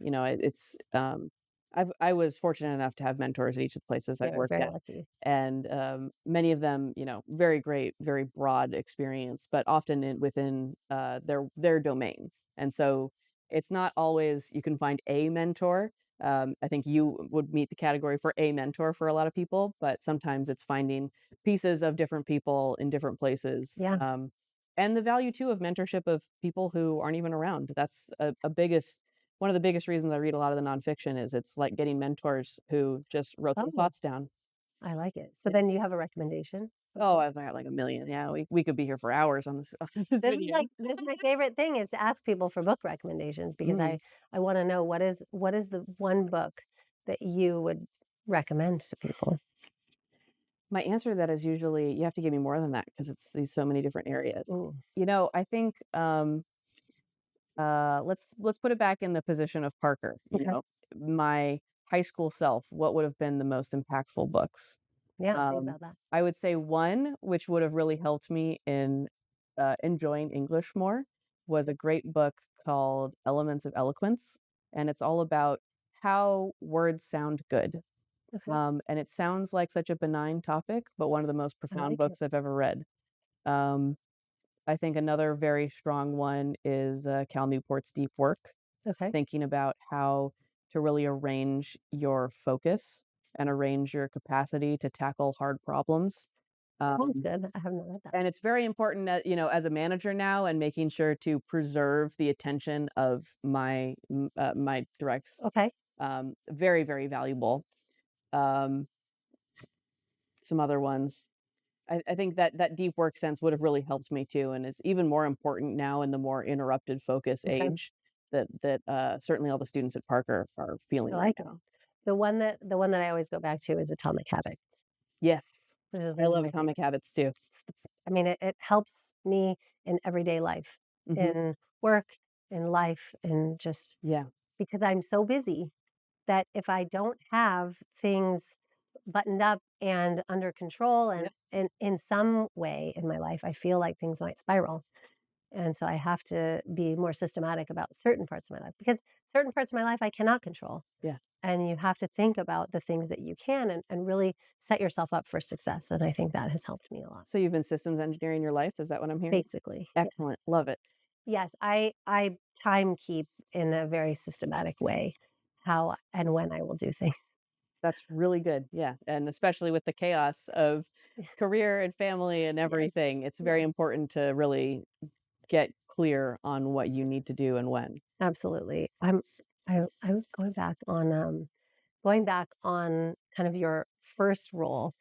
B: I was fortunate enough to have mentors at each of the places
C: Yeah,
B: I've
C: we're
B: worked
C: very
B: at,
C: lucky.
B: and many of them, very great, very broad experience, but often within their domain, and so it's not always you can find a mentor. I think you would meet the category for a mentor for a lot of people, but sometimes it's finding pieces of different people in different places.
C: Yeah.
B: And the value too of mentorship of people who aren't even around. That's a biggest one of the biggest reasons I read a lot of the nonfiction is it's like getting mentors who just wrote their
C: Oh,
B: thoughts down.
C: I like it. So
B: Yeah.
C: then you have a recommendation of
B: Oh,
C: book?
B: I've got like a million. Yeah, we could be here for hours on this on this video.
C: This is my favorite thing is to ask people for book recommendations because
B: Mm.
C: I wanna know what is the one book that you would recommend to people?
B: My answer to that is usually you have to give me more than that because it's these so many different areas.
C: Ooh,
B: I think let's put it back in the position of Parker.
C: okay.
B: My high school self, what would have been the most impactful books?
C: Yeah, think
B: Um,
C: about that.
B: I would say one which would have really helped me in enjoying English more was a great book called Elements of Eloquence, and it's all about how words sound good.
C: Okay,
B: And it sounds like such a benign topic, but one of the most
C: I
B: profound
C: like it.
B: books I've ever read. Um, I think another very strong one is Cal Newport's Deep Work,
C: Okay,
B: thinking about how to really arrange your focus and arrange your capacity to tackle hard problems.
C: sounds
B: Um,
C: good. I have not read that.
B: and it's very important that, as a manager now and making sure to preserve the attention of my directs.
C: Okay,
B: Very, very valuable. Um, some other ones. I think that deep work sense would have really helped me too, and is even more important now in the more interrupted focus
C: okay,
B: age that certainly all the students at Parker are
C: I
B: feeling right
C: like it.
B: now.
C: The one that I always go back to is Atomic Habits,
B: Yes,
C: which is
B: I
C: one of
B: love
C: my
B: Atomic
C: favorite.
B: Habits too.
C: I mean, it helps me in everyday life,
B: Mhm.
C: in work, in life, in just
B: Yeah.
C: because I'm so busy that if I don't have things buttoned up and under control and
B: Yep.
C: in some way in my life, I feel like things might spiral. And so I have to be more systematic about certain parts of my life because certain parts of my life I cannot control.
B: Yeah.
C: And you have to think about the things that you can and really set yourself up for success. And I think that has helped me a lot.
B: So you've been systems engineering your life, is that what I'm hearing?
C: Basically, yes.
B: Excellent, love it.
C: Yes, I time keep in a very systematic way how and when I will do things.
B: That's really good, yeah, and especially with the chaos of career and family and
C: Yes,
B: everything, it's very
C: yes,
B: important to really get clear on what you need to do and when.
C: absolutely. I was going back on kind of your first role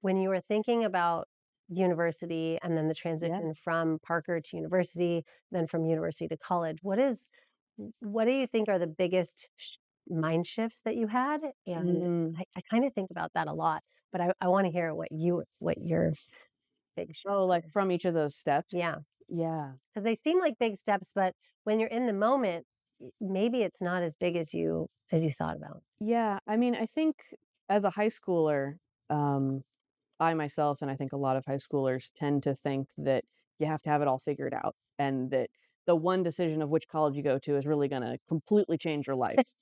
C: when you were thinking about university and then the
B: Yeah.
C: transition from Parker to university, then from university to college. What do you think are the biggest mind shifts that you had? And
B: Mm.
C: I kind of think about that a lot, but I want to hear what your big shifts
B: Oh, like
C: were.
B: from each of those steps?
C: Yeah,
B: Yeah.
C: because they seem like big steps, but when you're in the moment, maybe it's not as big as you thought about.
B: Yeah, I mean, I think as a high schooler, um, I myself and I think a lot of high schoolers tend to think that you have to have it all figured out and that the one decision of which college you go to is really going to completely change your life.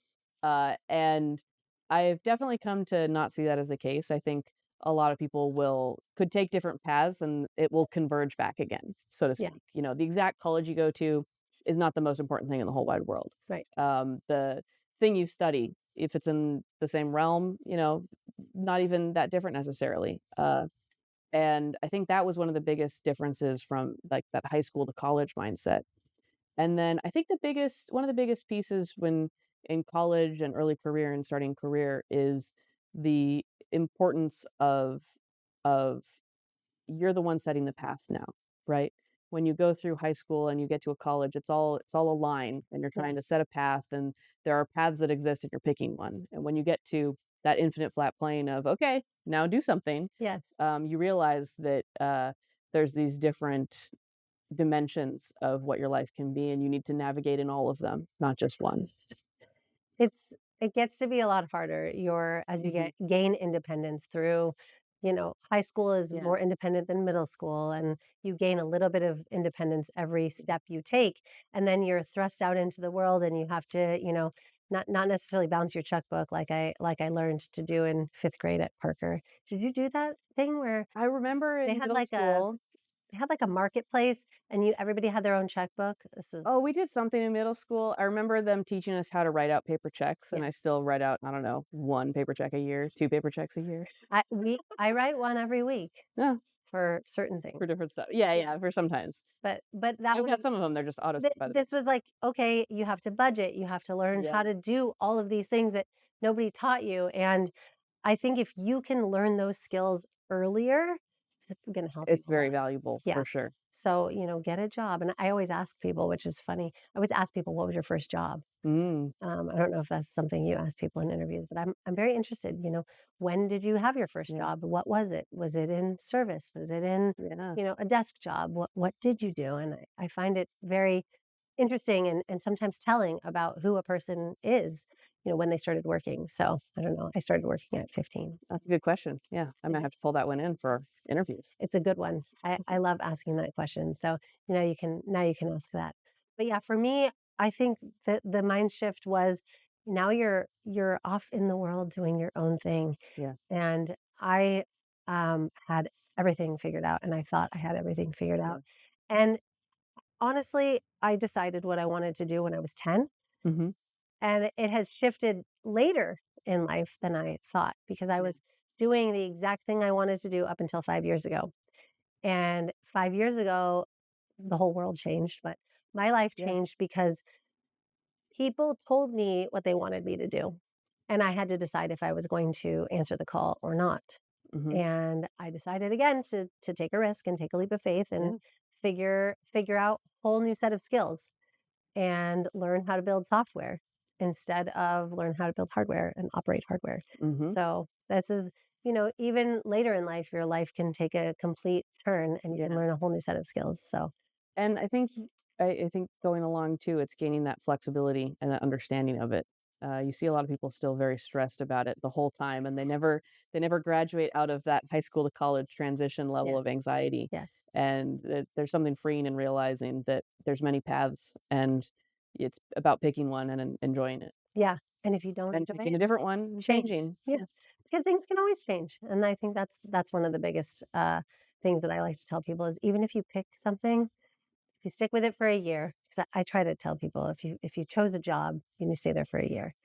B: And I've definitely come to not see that as the case. I think a lot of people could take different paths and it will converge back again, so to
C: Yeah.
B: speak. The exact college you go to is not the most important thing in the whole wide world.
C: Right.
B: The thing you study, if it's in the same realm, not even that different necessarily. And I think that was one of the biggest differences from like that high school to college mindset. And then I think one of the biggest pieces when in college and early career and starting career is the importance of you're the one setting the path now, right? When you go through high school and you get to a college, it's all a line and you're trying to
C: Yes.
B: set a path and there are paths that exist and you're picking one. And when you get to that infinite flat plane of okay, now do something,
C: Yes.
B: you realize that there's these different dimensions of what your life can be and you need to navigate in all of them, not just one.
C: It gets to be a lot harder. As you
B: Mhm.
C: gain independence through, high school is
B: Yeah.
C: more independent than middle school, and you gain a little bit of independence every step you take, and then you're thrust out into the world, and you have to, not necessarily balance your checkbook like I learned to do in 5th grade at Parker. Did you do that thing where
B: I remember
C: they
B: in
C: had
B: middle
C: like a
B: school.
C: they had like a marketplace, and everybody had their own checkbook? This was
B: Oh, we did something in middle school. I remember them teaching us how to write out paper checks, and
C: yeah.
B: I still write out, I don't know, 1 paper check a year, 2 paper checks a year.
C: I write one every week
B: Yeah,
C: for certain things.
B: for different stuff. Yeah,
C: Yeah.
B: yeah, for sometimes.
C: But that
B: I've
C: was
B: got some of them, they're just auto sent by the
C: this was like, okay, you have to budget, you have to learn
B: Yeah,
C: how to do all of these things that nobody taught you, and I think if you can learn those skills earlier, it's gonna help you
B: it's
C: a lot.
B: very valuable
C: Yeah.
B: for sure.
C: So, get a job, and I always ask people, which is funny, I always ask people, "What was your first job?"
B: Mm,
C: I don't know if that's something you ask people in interviews, but I'm very interested, when did you have your first
B: yeah,
C: job? What was it? Was it in service? Was it in,
B: yeah,
C: a desk job? What did you do? And I find it very interesting and sometimes telling about who a person is, when they started working. So I don't know. I started working at 15. So
B: that's a good question. Yeah, I
C: it
B: might
C: is.
B: have to pull that one in for interviews.
C: It's a good one. I love asking that question. So, now you can ask that. But yeah, for me, I think that the mind shift was now you're off in the world doing your own thing.
B: Yeah,
C: And I had everything figured out and I thought I had everything figured
B: yeah.
C: out. And honestly, I decided what I wanted to do when I was 10.
B: Mhm.
C: And it has shifted later in life than I thought because I
B: Yeah,
C: was doing the exact thing I wanted to do up until 5 years ago. And 5 years ago, the whole world changed, but my life
B: yeah.
C: changed because people told me what they wanted me to do. And I had to decide if I was going to answer the call or not.
B: Mhm.
C: And I decided again to take a risk and take a leap of faith and
B: Yeah.
C: figure out a whole new set of skills and learn how to build software instead of learn how to build hardware and operate hardware.
B: Mhm.
C: So this is, even later in life, your life can take a complete turn and you can
B: Yeah.
C: learn a whole new set of skills. So
B: And I think going along too, it's gaining that flexibility and that understanding of it. You see a lot of people still very stressed about it the whole time, and they never graduate out of that high school to college transition level
C: yes,
B: of anxiety.
C: yes,
B: And there's something freeing in realizing that there's many paths, and it's about picking one and enjoying it,
C: yeah. And if you don't
B: and
C: enjoy
B: picking
C: it,
B: a different one, and
C: change.
B: changing.
C: Yeah,
B: Yeah.
C: because things can always change. And I think that's one of the biggest things that I like to tell people is even if you pick something, if you stick with it for a year, because I try to tell people if you chose a job, you need to stay there for a year.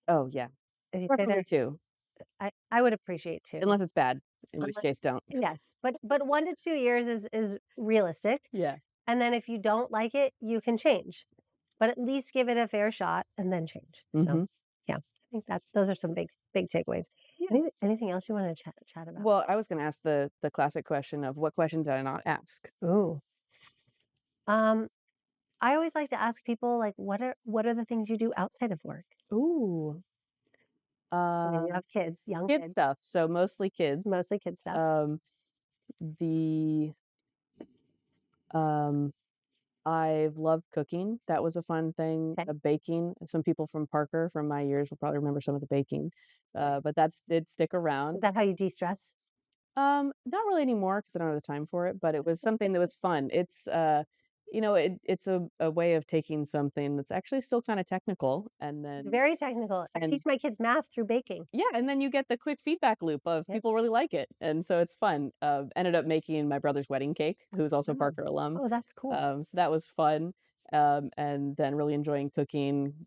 B: Oh yeah,
C: If you stay
B: preferably
C: there,
B: two,
C: I would appreciate 2.
B: unless it's bad, in which
C: Unless
B: case don't.
C: yes, but 1 to 2 years is realistic,
B: Yeah.
C: and then if you don't like it, you can change, but at least give it a fair shot and then change. So,
B: Hmm.
C: yeah, I think that those are some big takeaways. Anything else you wanna chat about?
B: Well, I was gonna ask the classic question of what question did I not ask?
C: Ooh. Um, I always like to ask people, like, what are the things you do outside of work?
B: Ooh.
C: I mean,
B: Uh,
C: you have kids, young
B: kid
C: kids,
B: stuff, so mostly kids.
C: mostly kid stuff.
B: Um, the um, I've loved cooking. That was a fun thing.
C: Okay,
B: Baking. Some people from Parker from my years will probably remember some of the baking.
C: nice.
B: But that's did stick
C: Is
B: around.
C: that how you de-stress?
B: Not really anymore because I don't have the time for it, but it was something that was fun. It's a way of taking something that's actually still kind of technical, and then
C: Very technical. I
B: and
C: teach my kids math through baking.
B: yeah, and then you get the quick feedback loop of
C: Yep.
B: people really like it, and so it's fun. Ended up making my brother's wedding cake, who's also a
C: Oh.
B: Parker alum.
C: Oh, that's cool.
B: So that was fun, and then really enjoying cooking.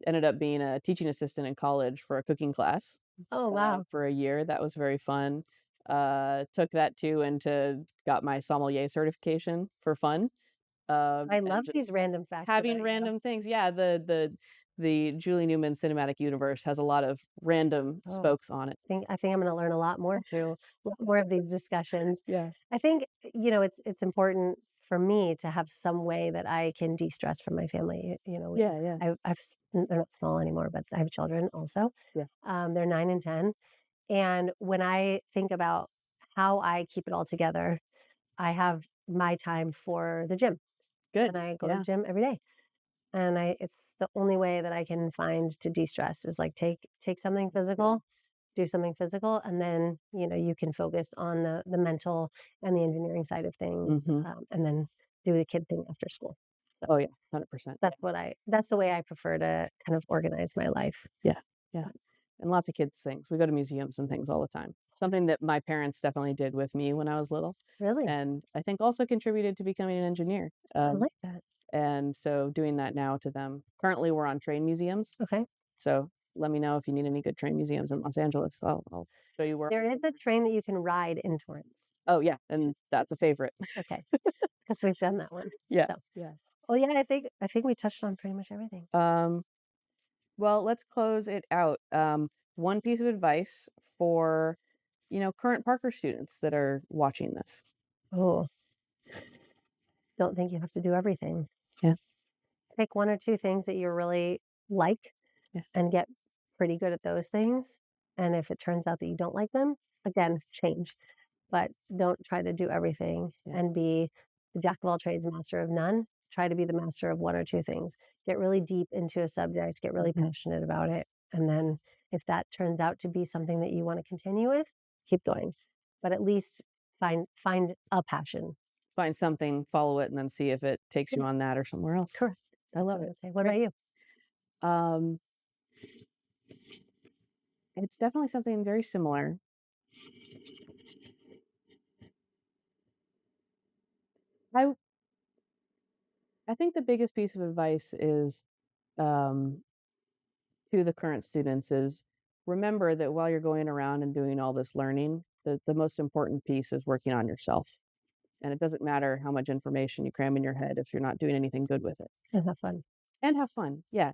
B: Ended up being a teaching assistant in college for a cooking class
C: Oh, wow.
B: for a year. That was very fun. Took that too into got my sommelier certification for fun.
C: I
B: And
C: love
B: just
C: these random facts
B: having
C: about you.
B: random things. Yeah, the Julie Newman cinematic universe has a lot of random
C: Oh,
B: spokes on it.
C: I think I'm gonna learn a lot more through a lot more of these discussions.
B: Yeah.
C: I think, it's important for me to have some way that I can de-stress from my family.
B: Yeah, yeah,
C: They're not small anymore, but I have children also.
B: yeah.
C: They're 9 and 10. And when I think about how I keep it all together, I have my time for the gym,
B: Good.
C: and I go to the
B: Yeah.
C: gym every day. And it's the only way that I can find to de-stress is like take something
B: That's good.
C: physical, do something physical, and then, you can focus on the mental and the engineering side of things,
B: Mhm.
C: and then do the kid thing after school. So
B: Oh, yeah, 100%.
C: that's the way I prefer to kind of organize my life.
B: Yeah, yeah. And lots of kids things. We go to museums and things all the time. Something that my parents definitely did with me when I was little,
C: Really?
B: and I think also contributed to becoming an engineer.
C: I like that.
B: And so doing that now to them. Currently, we're on train museums,
C: Okay.
B: so let me know if you need any good train museums in Los Angeles. I'll show you where.
C: There is a train that you can ride in Torrance.
B: Oh, yeah, and that's a favorite.
C: Okay. Because we've done that one.
B: Yeah,
C: So,
B: yeah.
C: well, yeah, I think we touched on pretty much everything.
B: Well, let's close it out. One piece of advice for, current Parker students that are watching this.
C: Oh, don't think you have to do everything.
B: Yeah.
C: Pick 1 or 2 things that you really like
B: Yeah.
C: and get pretty good at those things. And if it turns out that you don't like them, again, change. But don't try to do everything
B: Yeah.
C: and be the jack of all trades, master of none. Try to be the master of 1 or 2 things. Get really deep into a subject, get really
B: Mhm.
C: passionate about it. And then if that turns out to be something that you want to continue with, keep going. But at least find a passion.
B: Find something, follow it, and then see if it takes you
C: Yeah,
B: on that or somewhere else.
C: correct.
B: I
C: That's
B: love
C: what I
B: it.
C: would say. What
B: Great.
C: about you?
B: Um, it's definitely something very similar. I I think the biggest piece of advice is um, to the current students is remember that while you're going around and doing all this learning, the most important piece is working on yourself. And it doesn't matter how much information you cram in your head if you're not doing anything good with it.
C: And have fun.
B: And have fun. Yeah.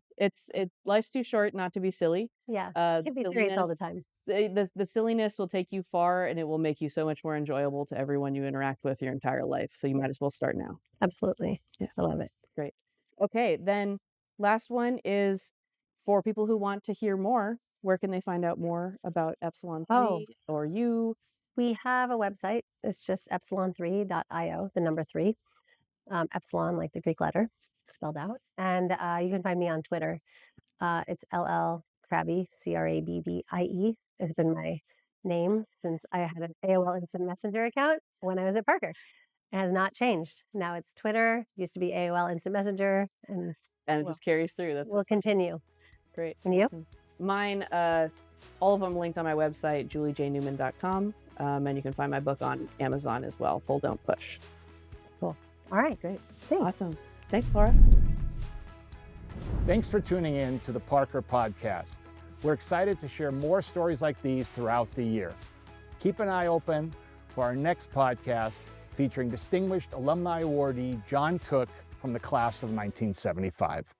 B: Life's too short not to be silly.
C: Yeah.
B: The
C: Can't be serious all the
B: silliness
C: time.
B: the silliness will take you far and it will make you so much more enjoyable to everyone you interact with your entire life. So you might as well start now.
C: Absolutely.
B: Yeah.
C: I love it.
B: Great. Okay, then last one is for people who want to hear more, where can they find out more about Epsilon
C: Oh,
B: 3 or you?
C: we have a website. It's just epsilon3.io, the number 3. Epsilon, like the Greek letter, spelled out. And you can find me on Twitter. It's LL Crabby, Crabbie. It's been my name since I had an AOL Instant Messenger account when I was at Parker. It has not changed. Now it's Twitter, used to be AOL Instant Messenger, and
B: And it
C: we'll,
B: just carries through. That's
C: we'll continue.
B: great.
C: And you?
B: Awesome. Mine, all of them linked on my website, juliejnewman.com. And you can find my book on Amazon as well, Pull Don't Push.
C: Cool. All right.
B: Great.
C: Thanks.
B: Awesome. Thanks, Laura.
A: Thanks for tuning in to the Parker Podcast. We're excited to share more stories like these throughout the year. Keep an eye open for our next podcast featuring distinguished alumni awardee John Cook from the class of 1975.